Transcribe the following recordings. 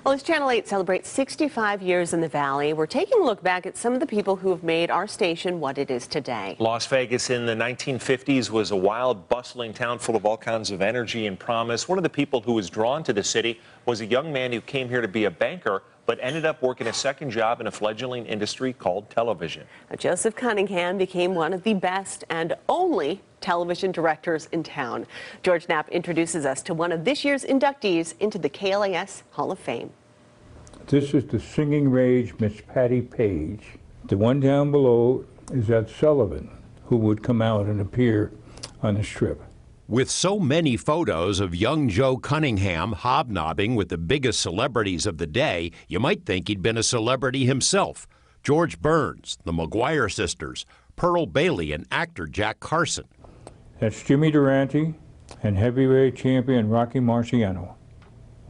Well, as Channel 8 celebrates 65 years in the Valley, we're taking a look back at some of the people who have made our station what it is today. Las Vegas in the 1950s was a wild, bustling town full of all kinds of energy and promise. One of the people who was drawn to the city was a young man who came here to be a banker, but ended up working a second job in a fledgling industry called television. Joseph Cunningham became one of the best and only television directors in town. George Knapp introduces us to one of this year's inductees into the KLAS Hall of Fame. This is the singing rage, Miss Patty Page. The one down below is Ed Sullivan, who would come out and appear on the strip. With so many photos of young Joe Cunningham hobnobbing with the biggest celebrities of the day, you might think he'd been a celebrity himself. George Burns, the McGuire sisters, Pearl Bailey, and actor Jack Carson. That's Jimmy Durante and heavyweight champion Rocky Marciano.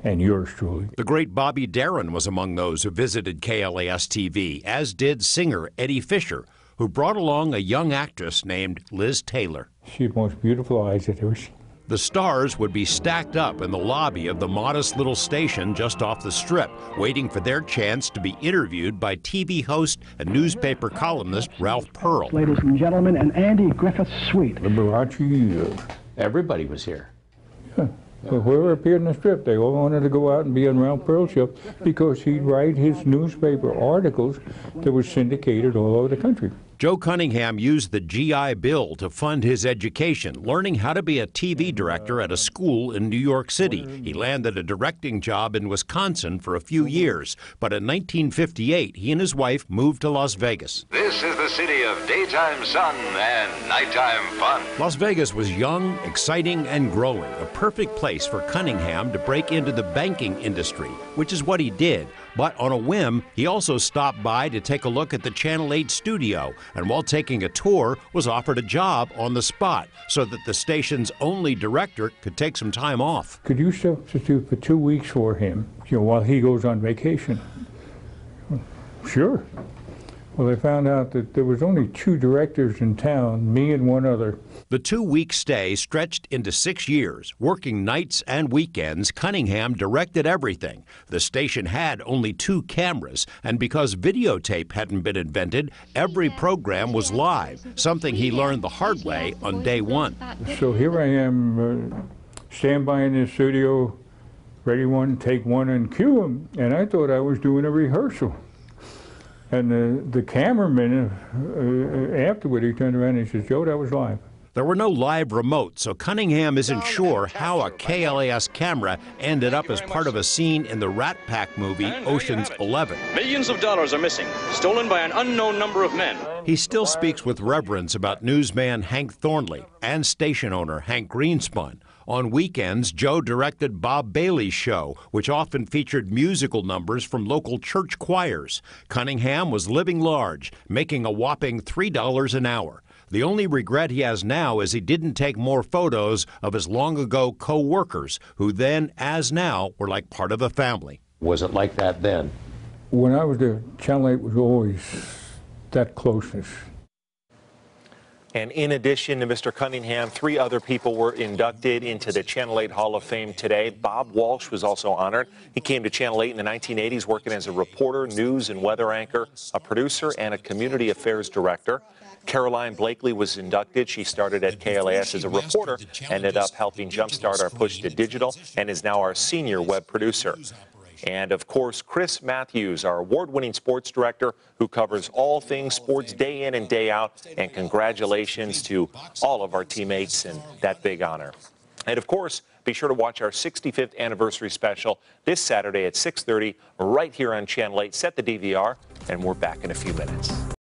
And yours truly. The great Bobby Darin was among those who visited KLAS-TV, as did singer Eddie Fisher, who brought along a young actress named Liz Taylor. She had the most beautiful eyes I've ever seen. The stars would be stacked up in the lobby of the modest little station just off the strip, waiting for their chance to be interviewed by TV host and newspaper columnist Ralph Pearl. Ladies and gentlemen, and Andy Griffith's suite. Liberace. Everybody was here. Yeah. Well, whoever appeared in the strip, they all wanted to go out and be on Ralph Pearl's show because he'd write his newspaper articles that were syndicated all over the country. Joe Cunningham used the GI Bill to fund his education, learning how to be a TV director at a school in New York City. He landed a directing job in Wisconsin for a few years, but in 1958, he and his wife moved to Las Vegas. This is the city of daytime sun and nighttime fun. Las Vegas was young, exciting, and growing, a perfect place for Cunningham to break into the banking industry, which is what he did. But on a whim, he also stopped by to take a look at the Channel 8 studio, and while taking a tour, was offered a job on the spot so that the station's only director could take some time off. Could you substitute for 2 weeks for him, while he goes on vacation? Sure. Well, they found out that there was only 2 directors in town, me and one other. The 2-week stay stretched into 6 years. Working nights and weekends, Cunningham directed everything. The station had only 2 cameras, and because videotape hadn't been invented, every program was live, something he learned the hard way on day 1. So here I am, stand by in the studio, ready one, take one, and cue him. And I thought I was doing a rehearsal. And the cameraman, afterward, he turned around and he says, "Joe, that was live." There were no live remotes, so Cunningham isn't sure how a KLAS camera ended up as part of a scene in the Rat Pack movie Ocean's 11. Millions of dollars are missing, stolen by an unknown number of men. He still speaks with reverence about newsman Hank Thornley and station owner Hank Greenspun. On weekends, Joe directed Bob Bailey's show, which often featured musical numbers from local church choirs. Cunningham was living large, making a whopping $3 an hour. The only regret he has now is he didn't take more photos of his long-ago co-workers, who then, as now, were like part of a family. Was it like that then? When I was there, Channel 8 was always that closeness. And in addition to Mr. Cunningham, 3 other people were inducted into the Channel 8 Hall of Fame today. Bob Walsh was also honored. He came to Channel 8 in the 1980s working as a reporter, news and weather anchor, a producer, and a community affairs director. Caroline Blakely was inducted. She started at KLAS as a reporter, ended up helping jumpstart our push to digital, and is now our senior web producer. And, of course, Chris Matthews, our award-winning sports director who covers all things sports day in and day out. And congratulations to all of our teammates in that big honor. And, of course, be sure to watch our 65th anniversary special this Saturday at 6:30 right here on Channel 8. Set the DVR, and we're back in a few minutes.